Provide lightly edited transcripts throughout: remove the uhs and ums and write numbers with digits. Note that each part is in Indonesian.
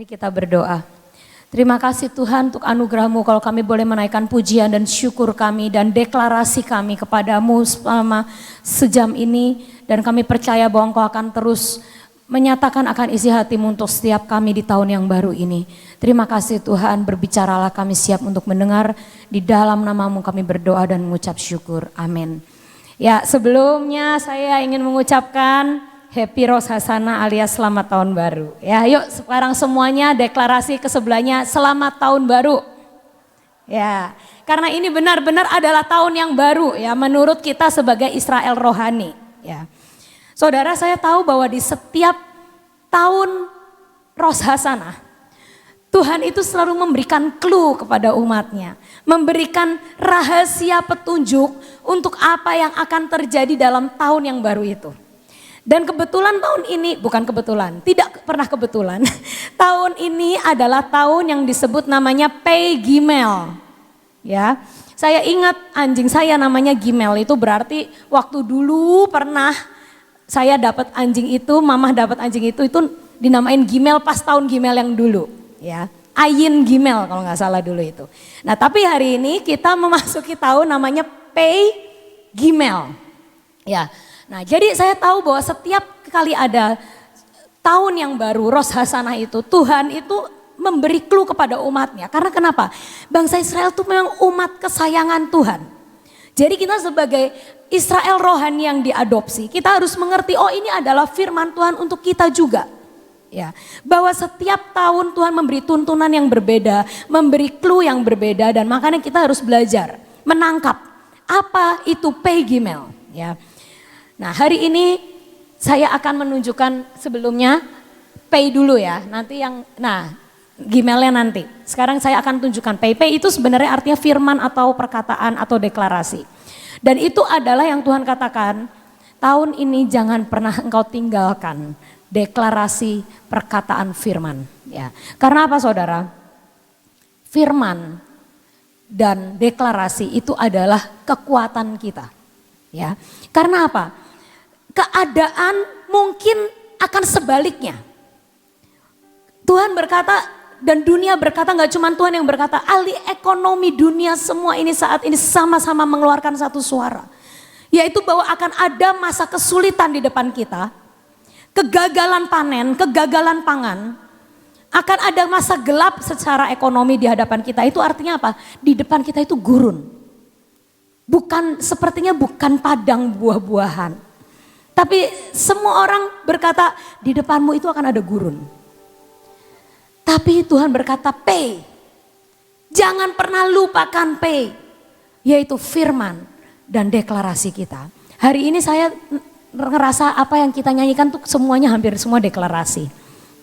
Mari kita berdoa. Terima kasih Tuhan untuk anugerah-Mu kalau kami boleh menaikkan pujian dan syukur kami dan deklarasi kami kepadamu selama sejam ini. Dan kami percaya bahwa Engkau akan terus menyatakan akan isi hati-Mu untuk setiap kami di tahun yang baru ini. Terima kasih Tuhan, berbicaralah, kami siap untuk mendengar. Di dalam nama-Mu kami berdoa dan mengucap syukur. Amin. Ya, sebelumnya saya ingin mengucapkan Happy Rosh Hashanah alias selamat tahun baru. Ya, yuk sekarang semuanya deklarasi ke sebelahnya selamat tahun baru. Ya, karena ini benar-benar adalah tahun yang baru ya menurut kita sebagai Israel rohani. Ya, saudara, saya tahu bahwa di setiap tahun Rosh Hashanah Tuhan itu selalu memberikan clue kepada umatnya, memberikan rahasia petunjuk untuk apa yang akan terjadi dalam tahun yang baru itu. Dan kebetulan tahun ini, bukan kebetulan, tidak pernah kebetulan. Tahun ini adalah tahun yang disebut namanya Pei Gimel. Ya, saya ingat anjing saya namanya Gimel, itu berarti waktu dulu pernah saya dapat anjing itu, mamah dapat anjing itu dinamain Gimel pas tahun Gimel yang dulu. Ya, Ayin Gimel kalau nggak salah dulu itu. Nah tapi hari ini kita memasuki tahun namanya Pei Gimel. Ya. Nah, jadi saya tahu bahwa setiap kali ada tahun yang baru, Rosh Hashanah itu, Tuhan itu memberi clue kepada umatnya. Karena kenapa? Bangsa Israel itu memang umat kesayangan Tuhan. Jadi kita sebagai Israel rohani yang diadopsi, kita harus mengerti, oh ini adalah firman Tuhan untuk kita juga. Ya, bahwa setiap tahun Tuhan memberi tuntunan yang berbeda, memberi clue yang berbeda, dan makanya kita harus belajar, menangkap apa itu Pei Gimel. Ya. Nah hari ini saya akan menunjukkan sebelumnya Pei dulu ya, nanti yang, Gimelnya nanti. Sekarang saya akan tunjukkan Pei. Pei itu sebenarnya artinya firman atau perkataan atau deklarasi. Dan itu adalah yang Tuhan katakan, tahun ini jangan pernah engkau tinggalkan deklarasi perkataan firman. Ya. Karena apa saudara? Firman dan deklarasi itu adalah kekuatan kita. Ya. Karena apa? Keadaan mungkin akan sebaliknya. Tuhan berkata dan dunia berkata, gak cuma Tuhan yang berkata, ahli ekonomi dunia semua ini saat ini sama-sama mengeluarkan satu suara. Yaitu bahwa akan ada masa kesulitan di depan kita, kegagalan panen, kegagalan pangan, akan ada masa gelap secara ekonomi di hadapan kita. Itu artinya apa? Di depan kita itu gurun. Sepertinya bukan padang buah-buahan. Tapi semua orang berkata di depanmu itu akan ada gurun. Tapi Tuhan berkata Pei. Jangan pernah lupakan Pei. Yaitu firman dan deklarasi kita. Hari ini saya ngerasa apa yang kita nyanyikan tuh semuanya hampir semua deklarasi.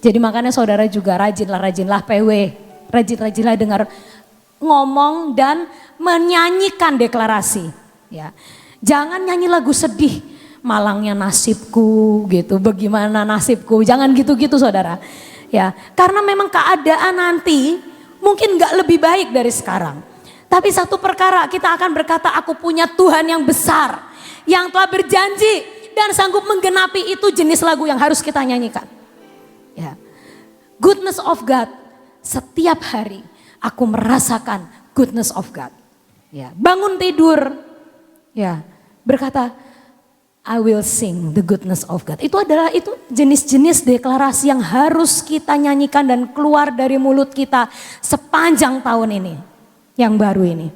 Jadi makanya saudara juga rajinlah PW. Rajinlah dengar ngomong dan menyanyikan deklarasi. Ya. Jangan nyanyi lagu sedih. Malangnya nasibku gitu, bagaimana nasibku, jangan gitu-gitu saudara. Ya, karena memang keadaan nanti mungkin gak lebih baik dari sekarang. Tapi satu perkara kita akan berkata, aku punya Tuhan yang besar, yang telah berjanji dan sanggup menggenapi, itu jenis lagu yang harus kita nyanyikan. Ya, goodness of God, setiap hari aku merasakan goodness of God. Ya, bangun tidur, ya berkata, I will sing the goodness of God. Itu jenis-jenis deklarasi yang harus kita nyanyikan dan keluar dari mulut kita sepanjang tahun ini, yang baru ini.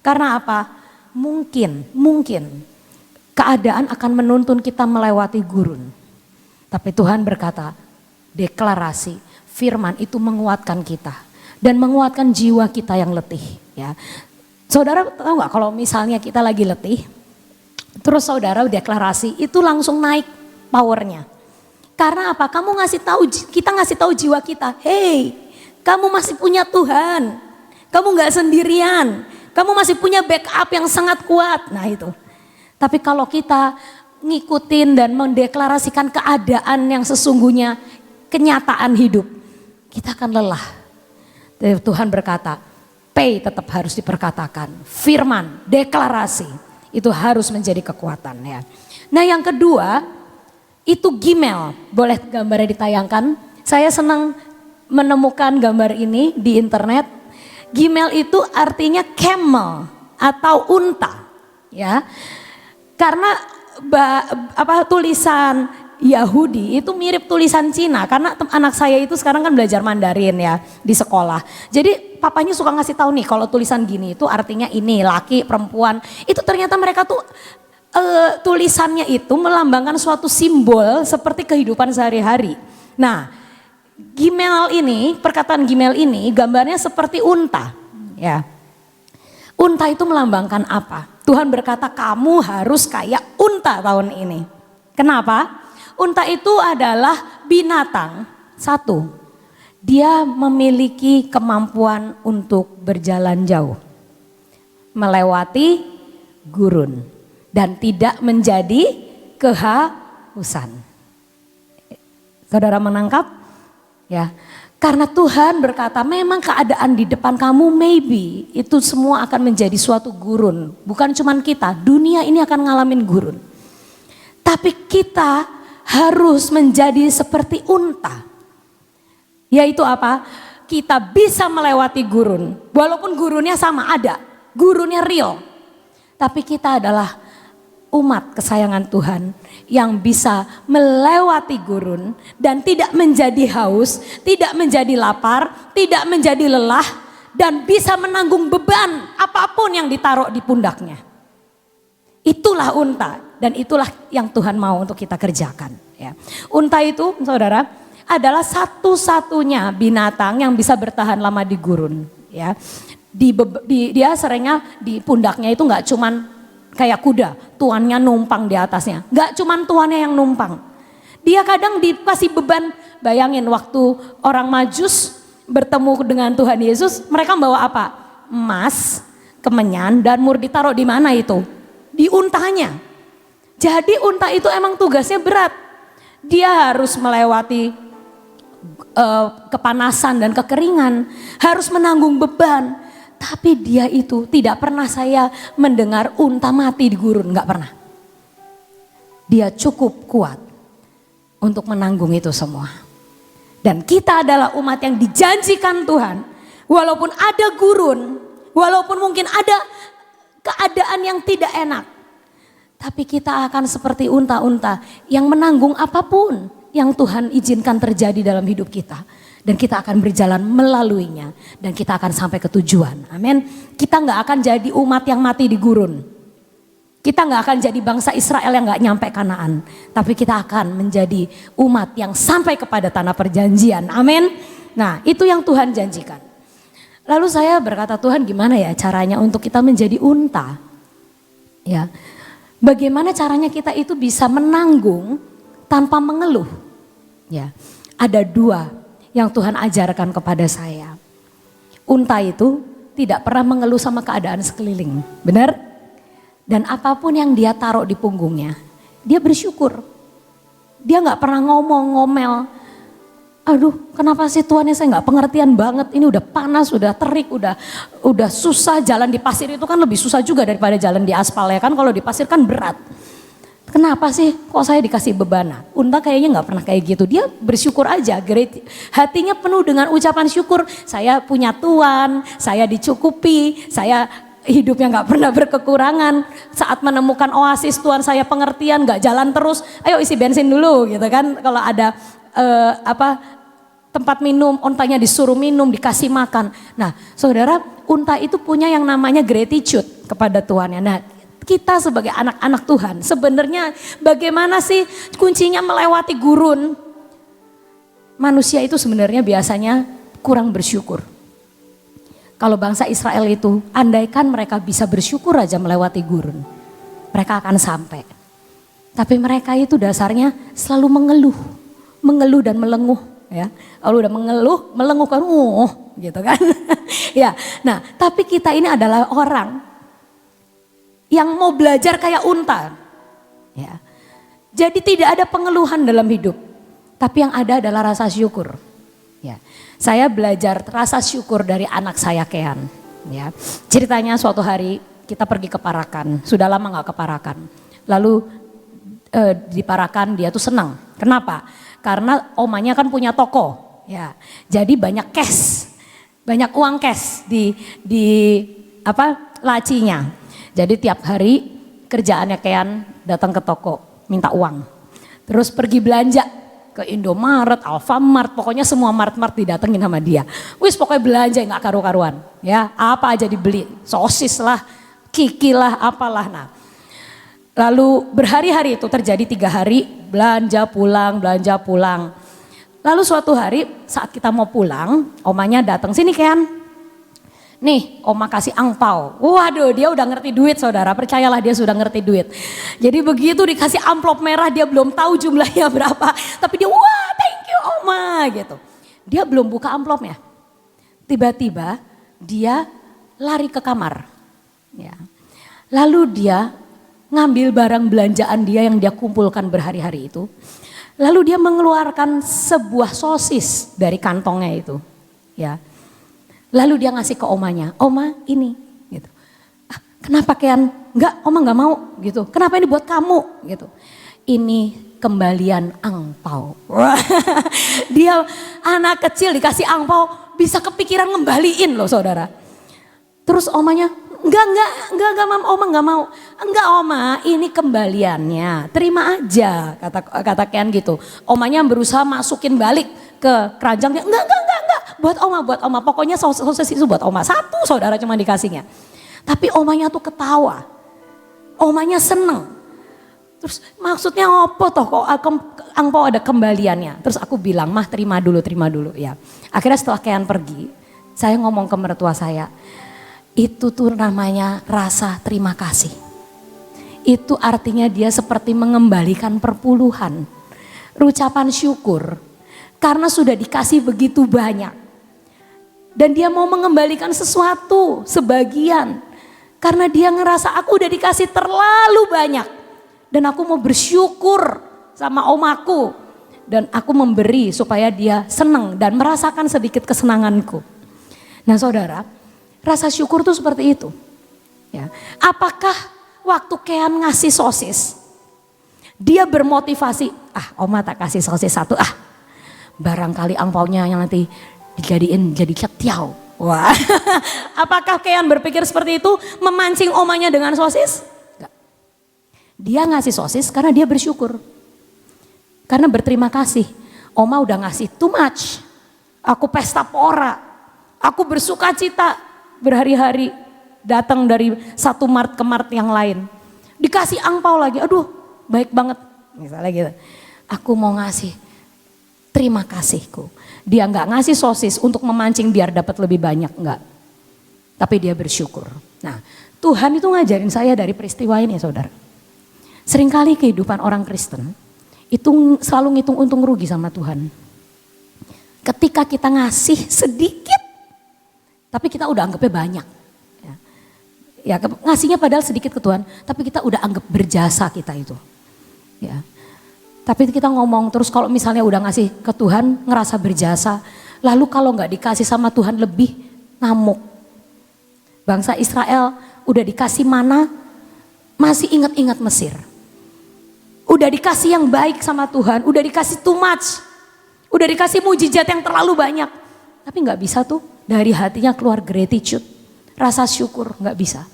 Karena apa? Mungkin keadaan akan menuntun kita melewati gurun. Tapi Tuhan berkata, deklarasi, firman itu menguatkan kita dan menguatkan jiwa kita yang letih. Ya, saudara tahu nggak kalau misalnya kita lagi letih? Terus saudara deklarasi itu langsung naik powernya. Karena apa? Kita ngasih tahu jiwa kita, hey, kamu masih punya Tuhan. Kamu gak sendirian. Kamu masih punya backup yang sangat kuat. Nah itu. Tapi kalau kita ngikutin dan mendeklarasikan keadaan yang sesungguhnya, kenyataan hidup, kita akan lelah. Tuhan berkata, Pei tetap harus diperkatakan. Firman, deklarasi. Itu harus menjadi kekuatan ya. Nah yang kedua itu Gimel, boleh gambarnya ditayangkan. Saya senang menemukan gambar ini di internet. Gimel itu artinya camel atau unta, ya. Karena tulisan Yahudi itu mirip tulisan Cina, karena anak saya itu sekarang kan belajar Mandarin ya di sekolah. Jadi papanya suka ngasih tahu nih kalau tulisan gini itu artinya ini laki, perempuan. Itu ternyata mereka tuh tulisannya itu melambangkan suatu simbol seperti kehidupan sehari-hari. Nah, Gimel ini, perkataan Gimel ini gambarnya seperti unta. Ya. Unta itu melambangkan apa? Tuhan berkata kamu harus kayak unta tahun ini. Kenapa? Unta itu adalah binatang. Satu, dia memiliki kemampuan untuk berjalan jauh. Melewati gurun. Dan tidak menjadi kehausan. Saudara menangkap? Ya, karena Tuhan berkata memang keadaan di depan kamu maybe itu semua akan menjadi suatu gurun. Bukan cuman kita, dunia ini akan ngalamin gurun. Tapi kita harus menjadi seperti unta. Yaitu apa? Kita bisa melewati gurun. Walaupun gurunnya sama ada, gurunnya real. Tapi kita adalah umat kesayangan Tuhan yang bisa melewati gurun dan tidak menjadi haus, tidak menjadi lapar, tidak menjadi lelah dan bisa menanggung beban apapun yang ditaruh di pundaknya. Itulah unta dan itulah yang Tuhan mau untuk kita kerjakan. Ya. Unta itu, saudara, adalah satu-satunya binatang yang bisa bertahan lama di gurun. Ya. Dia seringnya di pundaknya itu nggak cuman kayak kuda, tuannya numpang di atasnya. Gak cuman tuannya yang numpang. Dia kadang dikasih beban. Bayangin waktu orang Majus bertemu dengan Tuhan Yesus, mereka bawa apa? Emas, kemenyan, dan mur. Ditaruh di mana itu? Di untanya. Jadi unta itu emang tugasnya berat. Dia harus melewati kepanasan dan kekeringan. Harus menanggung beban. Tapi dia itu tidak pernah saya mendengar unta mati di gurun, gak pernah. Dia cukup kuat untuk menanggung itu semua. Dan kita adalah umat yang dijanjikan Tuhan. Walaupun ada gurun, walaupun mungkin ada keadaan yang tidak enak. Tapi kita akan seperti unta-unta yang menanggung apapun yang Tuhan izinkan terjadi dalam hidup kita. Dan kita akan berjalan melaluinya. Dan kita akan sampai ke tujuan. Amin. Kita gak akan jadi umat yang mati di gurun. Kita gak akan jadi bangsa Israel yang gak nyampe Kanaan. Tapi kita akan menjadi umat yang sampai kepada tanah perjanjian. Amin. Nah, itu yang Tuhan janjikan. Lalu saya berkata, Tuhan gimana ya caranya untuk kita menjadi unta? Ya. Bagaimana caranya kita itu bisa menanggung tanpa mengeluh? Ya. Ada dua yang Tuhan ajarkan kepada saya. Unta itu tidak pernah mengeluh sama keadaan sekeliling, benar? Dan apapun yang dia taruh di punggungnya, dia bersyukur. Dia gak pernah ngomel. Aduh, kenapa sih Tuhan saya gak pengertian banget, ini udah panas, udah terik, udah susah. Jalan di pasir itu kan lebih susah juga daripada jalan di aspal ya kan, kalau di pasir kan berat. Kenapa sih kok saya dikasih beban? Unta kayaknya gak pernah kayak gitu. Dia bersyukur aja. Hatinya penuh dengan ucapan syukur. Saya punya Tuhan, saya dicukupi, saya hidupnya gak pernah berkekurangan. Saat menemukan oasis Tuhan saya pengertian, gak jalan terus. Ayo isi bensin dulu gitu kan. Kalau ada tempat minum, untanya disuruh minum, dikasih makan. Nah saudara, unta itu punya yang namanya gratitude kepada Tuhannya. Nah, kita sebagai anak-anak Tuhan sebenarnya bagaimana sih kuncinya melewati gurun? Manusia itu sebenarnya biasanya kurang bersyukur. Kalau bangsa Israel itu andaikan mereka bisa bersyukur aja melewati gurun, mereka akan sampai. Tapi mereka itu dasarnya selalu mengeluh dan melenguh ya. Kalau udah mengeluh, melenguh kan gitu kan. Ya. Nah, tapi kita ini adalah orang yang mau belajar kayak unta. Ya. Jadi tidak ada pengeluhan dalam hidup. Tapi yang ada adalah rasa syukur. Ya. Saya belajar rasa syukur dari anak saya Kean. Ya. Ceritanya suatu hari kita pergi ke Parakan. Sudah lama gak ke Parakan. Lalu di Parakan dia tuh senang. Kenapa? Karena omanya kan punya toko. Ya, jadi banyak cash, banyak uang cash di lacinya. Jadi tiap hari kerjaannya Kean datang ke toko minta uang. Terus pergi belanja ke Indomaret, Alfamart, pokoknya semua mart-mart didatengin sama dia. Wis pokoknya belanja nggak karu-karuan. Ya, apa aja dibeli, sosis lah, kiki lah, apalah. Nah, lalu berhari-hari itu terjadi 3 hari belanja pulang. Lalu suatu hari saat kita mau pulang, omanya datang, sini Kean. Nih oma kasih angpau. Waduh dia udah ngerti duit saudara, percayalah dia sudah ngerti duit. Jadi begitu dikasih amplop merah dia belum tahu jumlahnya berapa. Tapi dia wah thank you oma gitu. Dia belum buka amplopnya. Tiba-tiba dia lari ke kamar. Ya. Lalu dia ngambil barang belanjaan dia yang dia kumpulkan berhari-hari itu. Lalu dia mengeluarkan sebuah sosis dari kantongnya itu. Ya. Lalu dia ngasih ke omanya, oma ini gitu. Ah, kenapa Kean? Enggak, oma enggak mau gitu. Kenapa ini buat kamu gitu. Ini kembalian angpau. Dia anak kecil dikasih angpau bisa kepikiran ngembaliin loh saudara. Terus omanya, enggak mam, oma enggak mau. Enggak oma, ini kembaliannya, terima aja kata Kean gitu. Omanya berusaha masukin balik ke keranjangnya, enggak, buat oma, pokoknya sosis itu buat oma. Satu saudara cuma dikasihnya. Tapi omanya tuh ketawa, omanya seneng. Terus maksudnya apa toh kok angpau ada kembaliannya. Terus aku bilang, mah terima dulu ya. Akhirnya setelah Kean pergi, saya ngomong ke mertua saya, itu tuh namanya rasa terima kasih. Itu artinya dia seperti mengembalikan perpuluhan. Ucapan syukur. Karena sudah dikasih begitu banyak. Dan dia mau mengembalikan sesuatu, sebagian. Karena dia ngerasa aku udah dikasih terlalu banyak. Dan aku mau bersyukur sama omaku. Dan aku memberi supaya dia senang dan merasakan sedikit kesenanganku. Nah saudara, rasa syukur tuh seperti itu. Ya. Apakah waktu Kean ngasih sosis, dia bermotivasi, oma tak kasih sosis satu, barangkali angpaunya yang nanti dijadiin jadi ketiau. Wah, apakah Kean berpikir seperti itu, memancing omanya dengan sosis? Enggak. Dia ngasih sosis karena dia bersyukur. Karena berterima kasih, oma udah ngasih too much, aku pesta pora, aku bersuka cita. Berhari-hari datang dari satu mart ke mart yang lain. Dikasih angpau lagi, aduh baik banget. Misalnya gitu, aku mau ngasih terima kasihku. Dia nggak ngasih sosis untuk memancing biar dapat lebih banyak, enggak. Tapi dia bersyukur. Nah Tuhan itu ngajarin saya dari peristiwa ini saudara. Seringkali kehidupan orang Kristen itu selalu ngitung untung rugi sama Tuhan. Ketika kita ngasih sedikit, tapi kita udah anggapnya banyak. Ya, ngasihnya padahal sedikit ke Tuhan, tapi kita udah anggap berjasa kita itu. Ya. Tapi kita ngomong terus kalau misalnya udah ngasih ke Tuhan, ngerasa berjasa. Lalu kalau nggak dikasih sama Tuhan lebih ngamuk. Bangsa Israel udah dikasih mana, masih ingat-ingat Mesir. Udah dikasih yang baik sama Tuhan, udah dikasih too much. Udah dikasih mujizat yang terlalu banyak. Tapi nggak bisa tuh. Dari hatinya keluar gratitude, rasa syukur, nggak bisa.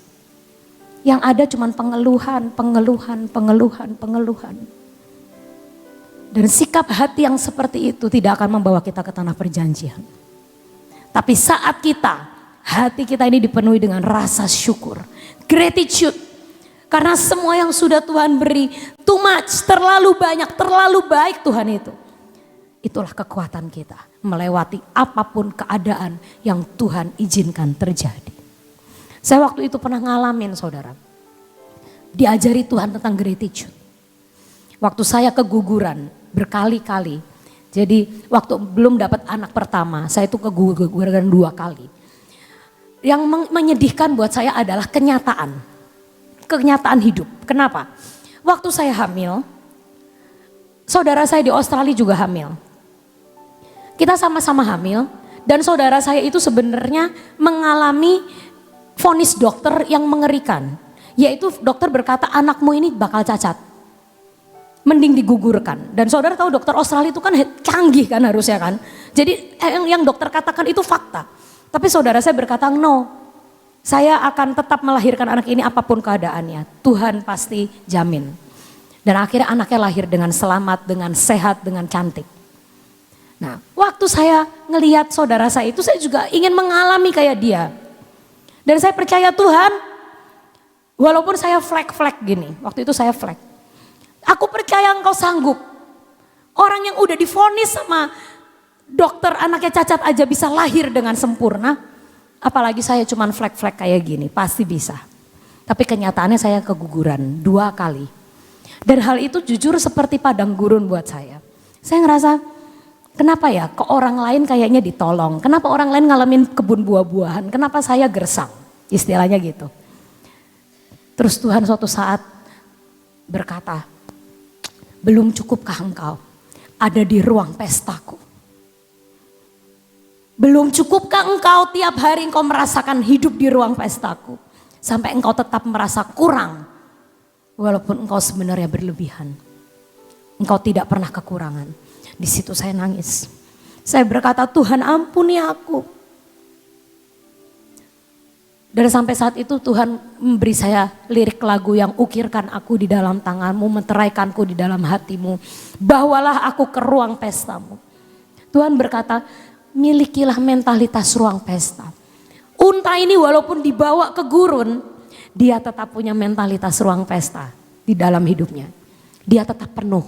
Yang ada cuman pengeluhan. Dan sikap hati yang seperti itu tidak akan membawa kita ke tanah perjanjian. Tapi saat hati kita ini dipenuhi dengan rasa syukur, gratitude. Karena semua yang sudah Tuhan beri, too much, terlalu banyak, terlalu baik Tuhan itu. Itulah kekuatan kita melewati apapun keadaan yang Tuhan izinkan terjadi. Saya waktu itu pernah ngalamin saudara. Diajari Tuhan tentang gratitude. Waktu saya keguguran berkali-kali. Jadi waktu belum dapat anak pertama, saya itu keguguran 2 kali. Yang menyedihkan buat saya adalah kenyataan hidup. Kenapa? Waktu saya hamil, saudara saya di Australia juga hamil. Kita sama-sama hamil dan saudara saya itu sebenarnya mengalami vonis dokter yang mengerikan. Yaitu dokter berkata anakmu ini bakal cacat. mending digugurkan. Dan saudara tahu dokter Australia itu kan canggih kan harusnya kan. Jadi yang dokter katakan itu fakta. Tapi saudara saya berkata no, saya akan tetap melahirkan anak ini apapun keadaannya. Tuhan pasti jamin. Dan akhirnya anaknya lahir dengan selamat, dengan sehat, dengan cantik. Nah, waktu saya ngelihat saudara saya itu, saya juga ingin mengalami kayak dia. Dan saya percaya Tuhan, walaupun saya flek-flek gini, waktu itu saya flek. Aku percaya Engkau sanggup. Orang yang udah divonis sama dokter anaknya cacat aja bisa lahir dengan sempurna. Apalagi saya cuman flek-flek kayak gini, pasti bisa. Tapi kenyataannya saya keguguran 2 kali. Dan hal itu jujur seperti padang gurun buat saya. Saya ngerasa, kenapa ya ke orang lain kayaknya ditolong. Kenapa orang lain ngalamin kebun buah-buahan, kenapa saya gersang. Istilahnya gitu. Terus Tuhan suatu saat berkata, belum cukupkah engkau ada di ruang pestaku? Belum cukupkah engkau tiap hari engkau merasakan hidup di ruang pestaku? Sampai engkau tetap merasa kurang. Walaupun engkau sebenarnya berlebihan. Engkau tidak pernah kekurangan. Di situ saya nangis. Saya berkata, Tuhan ampuni aku. Dan sampai saat itu Tuhan memberi saya lirik lagu yang ukirkan aku di dalam tanganmu, menteraikanku di dalam hatimu. Bawalah aku ke ruang pestamu. Tuhan berkata, milikilah mentalitas ruang pesta. Unta ini walaupun dibawa ke gurun, dia tetap punya mentalitas ruang pesta di dalam hidupnya. Dia tetap penuh.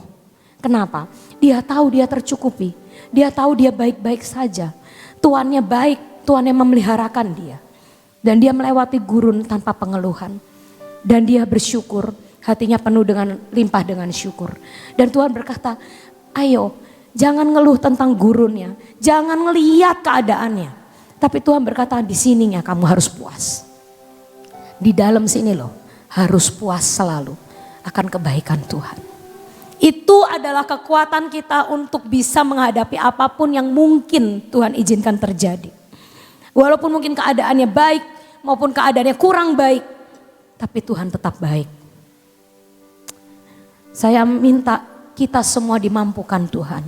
Kenapa? Dia tahu dia tercukupi. Dia tahu dia baik-baik saja. Tuannya baik, Tuannya memeliharakan dia. Dan dia melewati gurun tanpa pengeluhan. Dan dia bersyukur, hatinya penuh dengan limpah dengan syukur. Dan Tuhan berkata, ayo jangan ngeluh tentang gurunnya. Jangan ngelihat keadaannya. Tapi Tuhan berkata, di sininya kamu harus puas. Di dalam sini loh, harus puas selalu akan kebaikan Tuhan. Itu adalah kekuatan kita untuk bisa menghadapi apapun yang mungkin Tuhan izinkan terjadi. Walaupun mungkin keadaannya baik maupun keadaannya kurang baik, tapi Tuhan tetap baik. Saya minta kita semua dimampukan Tuhan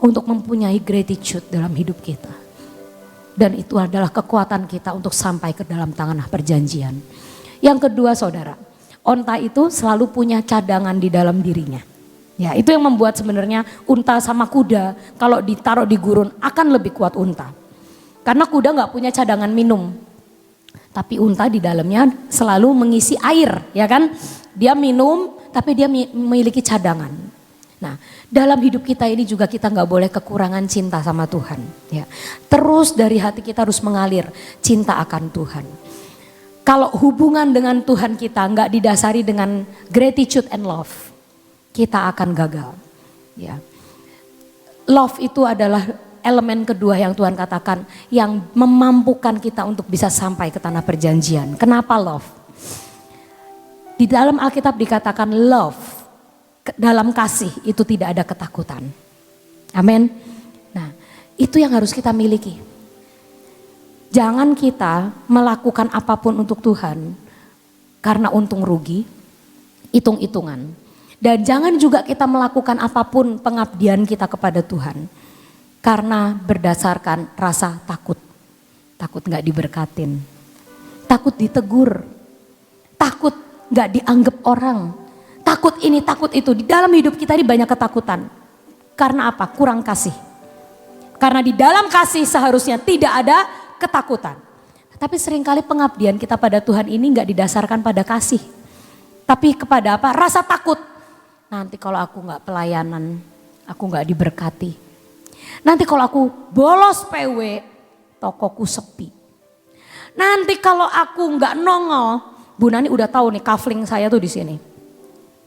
untuk mempunyai gratitude dalam hidup kita. Dan itu adalah kekuatan kita untuk sampai ke dalam tanah perjanjian. Yang kedua saudara, onta itu selalu punya cadangan di dalam dirinya. Ya, itu yang membuat sebenarnya unta sama kuda kalau ditaruh di gurun akan lebih kuat unta. Karena kuda gak punya cadangan minum. Tapi unta di dalamnya selalu mengisi air, ya kan? Dia minum tapi dia memiliki cadangan. Nah, dalam hidup kita ini juga kita gak boleh kekurangan cinta sama Tuhan. Ya. Terus dari hati kita harus mengalir cinta akan Tuhan. Kalau hubungan dengan Tuhan kita gak didasari dengan gratitude and love, kita akan gagal. Ya. Love itu adalah elemen kedua yang Tuhan katakan yang memampukan kita untuk bisa sampai ke tanah perjanjian. Kenapa love? Di dalam Alkitab dikatakan love, dalam kasih itu tidak ada ketakutan. Amin. Nah, itu yang harus kita miliki. Jangan kita melakukan apapun untuk Tuhan karena untung rugi, hitung-hitungan. Dan jangan juga kita melakukan apapun pengabdian kita kepada Tuhan karena berdasarkan rasa takut. Takut gak diberkatin, takut ditegur, takut gak dianggap orang, takut ini takut itu. Di dalam hidup kita ini banyak ketakutan. Karena apa? Kurang kasih. Karena di dalam kasih seharusnya tidak ada ketakutan. Tapi seringkali pengabdian kita pada Tuhan ini gak didasarkan pada kasih. Tapi kepada apa? Rasa takut. Nanti kalau aku gak pelayanan, aku gak diberkati. Nanti kalau aku bolos PW, tokoku sepi. Nanti kalau aku nggak nongol, Bu Nani udah tahu nih kafling saya tuh di sini.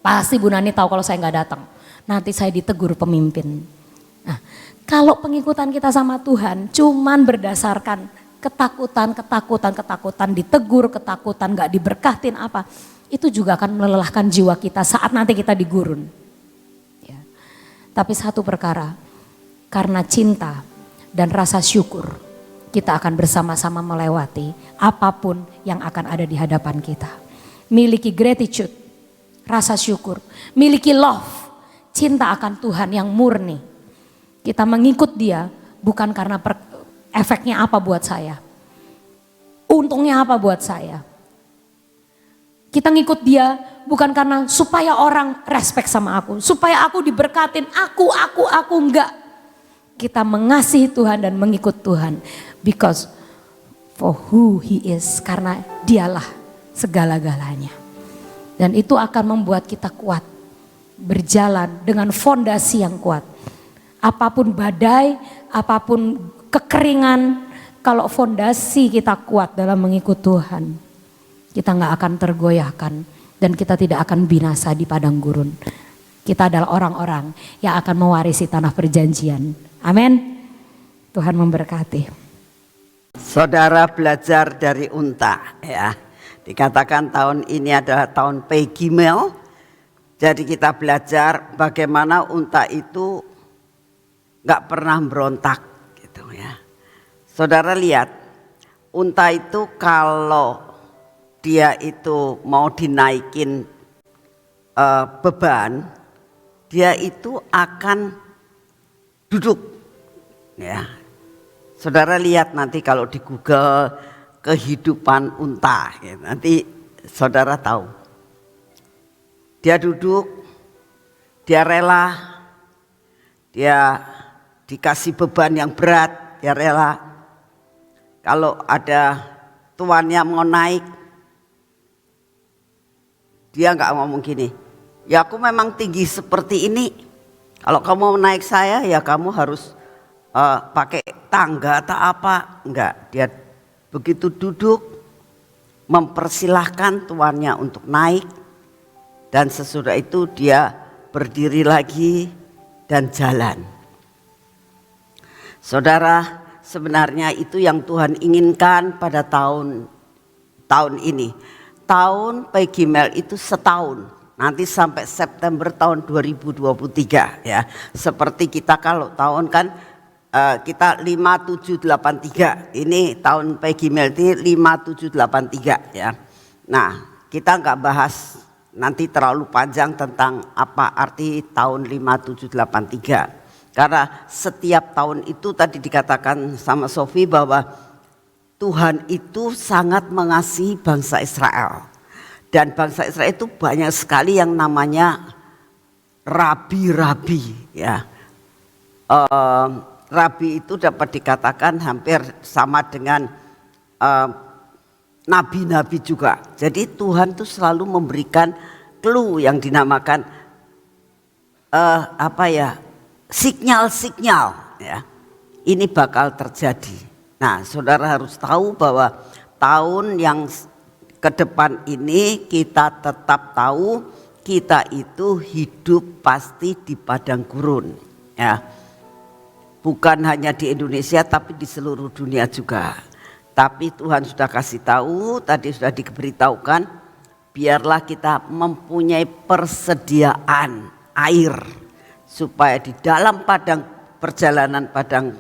Pasti Bu Nani tahu kalau saya nggak datang. Nanti saya ditegur pemimpin. Nah, kalau pengikutan kita sama Tuhan cuman berdasarkan ketakutan, ditegur, ketakutan nggak diberkatin apa, itu juga akan melelahkan jiwa kita saat nanti kita di gurun. Ya. Tapi satu perkara. Karena cinta dan rasa syukur, kita akan bersama-sama melewati apapun yang akan ada di hadapan kita. Miliki gratitude, rasa syukur, miliki love, cinta akan Tuhan yang murni. Kita mengikut dia bukan karena efeknya apa buat saya. Untungnya apa buat saya. Kita ngikut dia bukan karena supaya orang respect sama aku. Supaya aku diberkatin, aku enggak. Kita mengasihi Tuhan dan mengikut Tuhan. Because for who he is, karena dialah segala-galanya. Dan itu akan membuat kita kuat. Berjalan dengan fondasi yang kuat. Apapun badai, apapun kekeringan, kalau fondasi kita kuat dalam mengikut Tuhan, kita gak akan tergoyahkan dan kita tidak akan binasa di padang gurun. Kita adalah orang-orang yang akan mewarisi tanah perjanjian. Amin. Tuhan memberkati. Saudara belajar dari unta ya. Dikatakan tahun ini adalah tahun Pegimel. Jadi kita belajar bagaimana unta itu gak pernah berontak gitu ya. Saudara lihat, unta itu kalau dia itu mau dinaikin beban, dia itu akan duduk ya. Saudara lihat nanti kalau di Google kehidupan unta ya, nanti saudara tahu. Dia duduk, dia rela, dia dikasih beban yang berat, dia rela. Kalau ada tuannya mau naik, dia nggak ngomong gini, ya aku memang tinggi seperti ini, kalau kamu mau naik saya ya kamu harus pakai tangga atau apa. Enggak, dia begitu duduk mempersilahkan tuannya untuk naik, dan sesudah itu dia berdiri lagi dan jalan. Saudara, sebenarnya itu yang Tuhan inginkan pada tahun ini. Tahun Pegimel itu setahun, nanti sampai September tahun 2023 ya. Seperti kita kalau tahun kan kita 5783, ini tahun Pegimel itu 5783 ya. Nah, kita nggak bahas nanti terlalu panjang tentang apa arti tahun 5783. Karena setiap tahun itu tadi dikatakan sama Sofi bahwa Tuhan itu sangat mengasihi bangsa Israel. Dan bangsa Israel itu banyak sekali yang namanya rabi-rabi ya. Rabi itu dapat dikatakan hampir sama dengan nabi-nabi juga. Jadi Tuhan tuh selalu memberikan clue yang dinamakan sinyal-sinyal ya. Ini bakal terjadi. Nah, saudara harus tahu bahwa tahun yang ke depan ini kita tetap tahu kita itu hidup pasti di padang gurun ya. Bukan hanya di Indonesia tapi di seluruh dunia juga. Tapi Tuhan sudah kasih tahu, tadi sudah diberitahukan, biarlah kita mempunyai persediaan air supaya di dalam perjalanan padang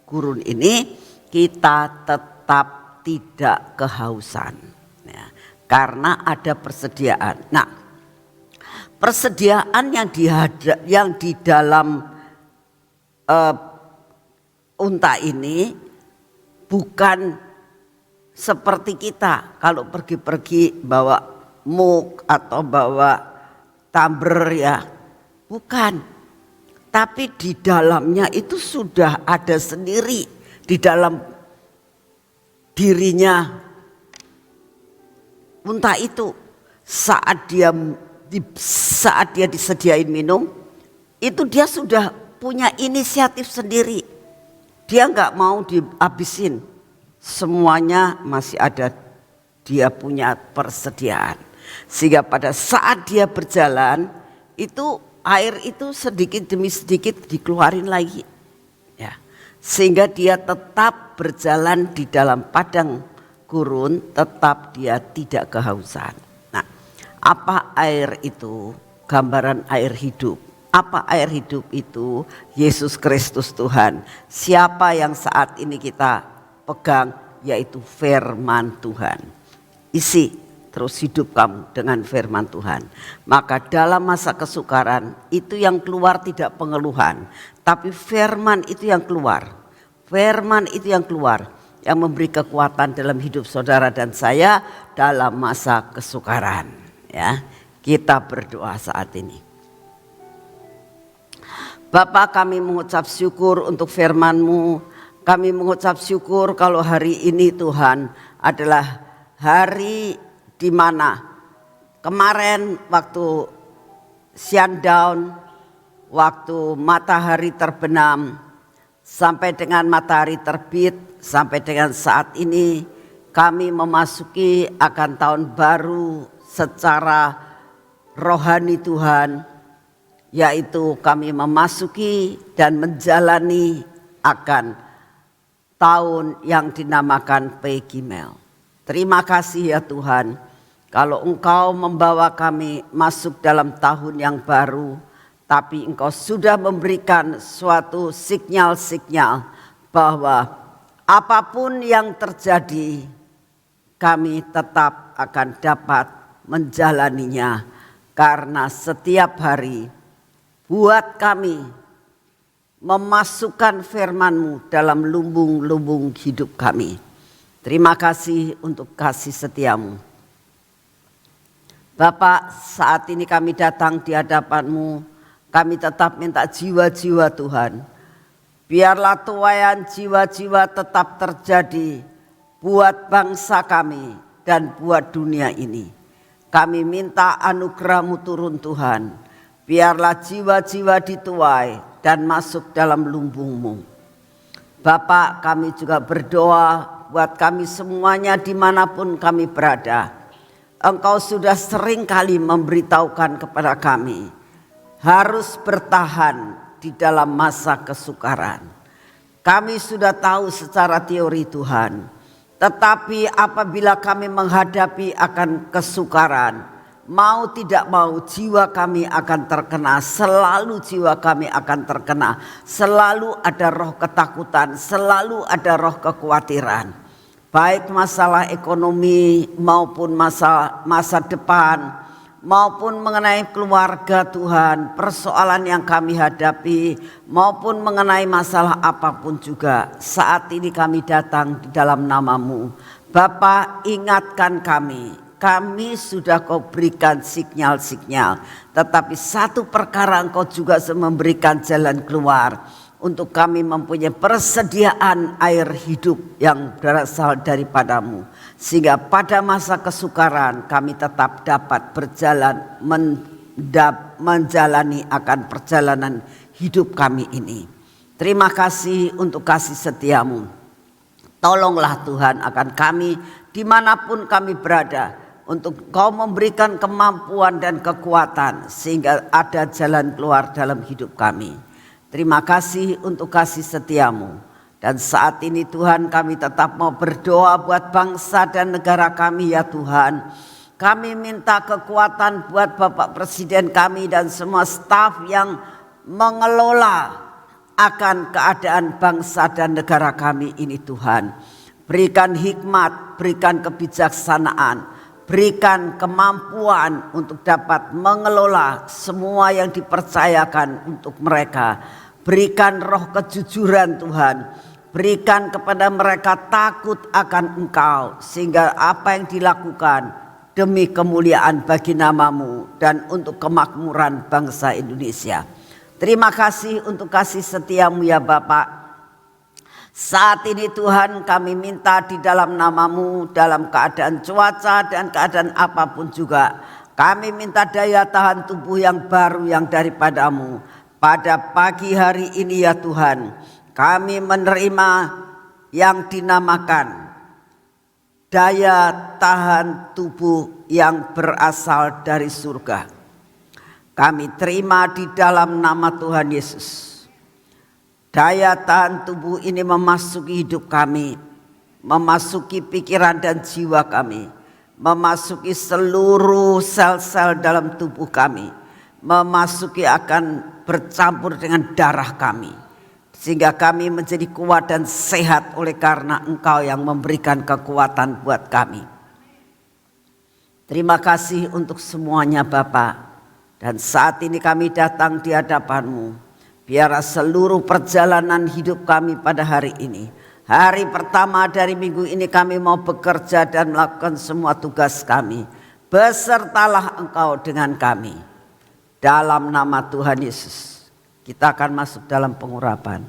gurun ini kita tetap tidak kehausan ya, karena ada persediaan. Nah, persediaan yang di dalam unta ini bukan seperti kita kalau pergi-pergi bawa muk atau bawa tumbler ya, bukan. Tapi di dalamnya itu sudah ada sendiri di dalam dirinya unta itu. Saat dia disediain minum, itu dia sudah punya inisiatif sendiri. Dia nggak mau dihabisin, semuanya masih ada, dia punya persediaan. Sehingga pada saat dia berjalan, itu air itu sedikit demi sedikit dikeluarin lagi. Ya. Sehingga dia tetap berjalan di dalam padang gurun, tetap dia tidak kehausan. Nah, apa air itu? Gambaran air hidup. Apa air hidup itu? Yesus Kristus Tuhan. Siapa yang saat ini kita pegang? Yaitu firman Tuhan. Isi terus hidup kamu dengan firman Tuhan. Maka dalam masa kesukaran itu yang keluar tidak pengeluhan, tapi firman itu yang keluar. Firman itu yang keluar, yang memberi kekuatan dalam hidup saudara dan saya dalam masa kesukaran. Ya, kita berdoa saat ini. Bapa, kami mengucap syukur untuk firman-Mu. Kami mengucap syukur kalau hari ini Tuhan adalah hari di mana kemarin waktu sundown, waktu matahari terbenam sampai dengan matahari terbit, sampai dengan saat ini kami memasuki akan tahun baru secara rohani Tuhan, yaitu kami memasuki dan menjalani akan tahun yang dinamakan Pegimel. Terima kasih ya Tuhan, kalau Engkau membawa kami masuk dalam tahun yang baru, tapi Engkau sudah memberikan suatu sinyal-sinyal bahwa apapun yang terjadi, kami tetap akan dapat menjalaninya, karena setiap hari buat kami memasukkan firman-Mu dalam lumbung-lumbung hidup kami. Terima kasih untuk kasih setiamu. Bapak, saat ini kami datang di hadapan-Mu, kami tetap minta jiwa-jiwa Tuhan. Biarlah tuaian jiwa-jiwa tetap terjadi buat bangsa kami dan buat dunia ini. Kami minta anugerah-Mu turun Tuhan. Biarlah jiwa-jiwa dituai dan masuk dalam lumbung-Mu. Bapak, kami juga berdoa buat kami semuanya dimanapun kami berada. Engkau sudah sering kali memberitahukan kepada kami harus bertahan di dalam masa kesukaran. Kami sudah tahu secara teori Tuhan, tetapi apabila kami menghadapi akan kesukaran, mau tidak mau jiwa kami akan terkena, selalu jiwa kami akan terkena, selalu ada roh ketakutan, selalu ada roh kekhawatiran. Baik masalah ekonomi maupun masa depan, maupun mengenai keluarga Tuhan, persoalan yang kami hadapi, maupun mengenai masalah apapun juga. Saat ini kami datang di dalam nama-Mu. Bapa, ingatkan kami sudah Kau berikan sinyal-sinyal, tetapi satu perkara Engkau juga memberikan jalan keluar. Untuk kami mempunyai persediaan air hidup yang berasal daripada-Mu. Sehingga pada masa kesukaran kami tetap dapat berjalan menjalani akan perjalanan hidup kami ini. Terima kasih untuk kasih setia-Mu. Tolonglah Tuhan akan kami dimanapun kami berada, untuk Kau memberikan kemampuan dan kekuatan sehingga ada jalan keluar dalam hidup kami. Terima kasih untuk kasih setiamu. Dan saat ini Tuhan, kami tetap mau berdoa buat bangsa dan negara kami ya Tuhan. Kami minta kekuatan buat Bapak Presiden kami dan semua staf yang mengelola akan keadaan bangsa dan negara kami ini Tuhan. Berikan hikmat, berikan kebijaksanaan, berikan kemampuan untuk dapat mengelola semua yang dipercayakan untuk mereka. Berikan roh kejujuran Tuhan. Berikan kepada mereka takut akan Engkau, sehingga apa yang dilakukan demi kemuliaan bagi nama-Mu dan untuk kemakmuran bangsa Indonesia. Terima kasih untuk kasih setiamu ya Bapak. Saat ini Tuhan, kami minta di dalam nama-Mu, dalam keadaan cuaca dan keadaan apapun juga, kami minta daya tahan tubuh yang baru yang daripada-Mu. Pada pagi hari ini ya Tuhan, kami menerima yang dinamakan daya tahan tubuh yang berasal dari surga. Kami terima di dalam nama Tuhan Yesus. Daya tahan tubuh ini memasuki hidup kami, memasuki pikiran dan jiwa kami, memasuki seluruh sel-sel dalam tubuh kami, memasuki akan bercampur dengan darah kami, sehingga kami menjadi kuat dan sehat oleh karena Engkau yang memberikan kekuatan buat kami. Terima kasih untuk semuanya Bapa. Dan saat ini kami datang di hadapan-Mu. Biarlah seluruh perjalanan hidup kami pada hari ini. Hari pertama dari minggu ini kami mau bekerja dan melakukan semua tugas kami. Besertalah Engkau dengan kami. Dalam nama Tuhan Yesus. Kita akan masuk dalam pengurapan.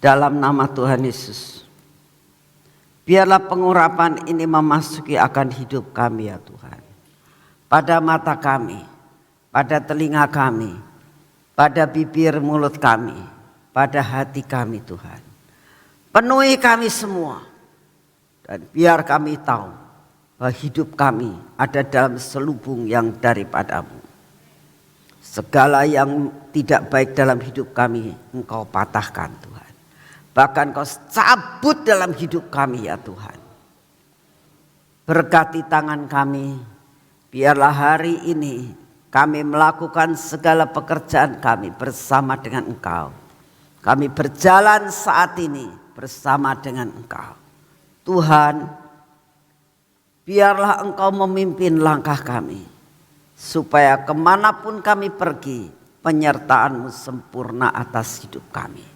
Dalam nama Tuhan Yesus. Biarlah pengurapan ini memasuki akan hidup kami ya Tuhan. Pada mata kami, pada telinga kami, pada bibir mulut kami, pada hati kami Tuhan. Penuhi kami semua. Dan biar kami tahu bahwa hidup kami ada dalam selubung yang daripada-Mu. Segala yang tidak baik dalam hidup kami Engkau patahkan Tuhan. Bahkan Kau cabut dalam hidup kami ya Tuhan. Berkati tangan kami. Biarlah hari ini kami melakukan segala pekerjaan kami bersama dengan Engkau. Kami berjalan saat ini bersama dengan Engkau. Tuhan, biarlah Engkau memimpin langkah kami. Supaya kemanapun kami pergi, penyertaan-Mu sempurna atas hidup kami.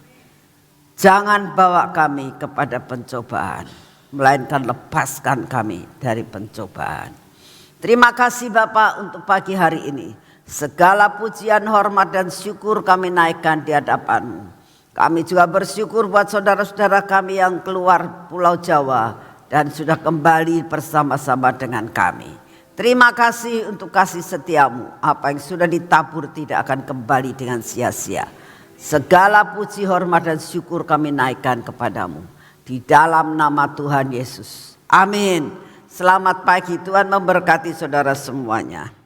Jangan bawa kami kepada pencobaan, melainkan lepaskan kami dari pencobaan. Terima kasih Bapa untuk pagi hari ini. Segala pujian, hormat dan syukur kami naikkan di hadapan-Mu. Kami juga bersyukur buat saudara-saudara kami yang keluar Pulau Jawa dan sudah kembali bersama-sama dengan kami. Terima kasih untuk kasih setia-Mu. Apa yang sudah ditabur tidak akan kembali dengan sia-sia. Segala puji, hormat dan syukur kami naikkan kepadamu. Di dalam nama Tuhan Yesus. Amin. Selamat pagi, Tuhan memberkati saudara semuanya.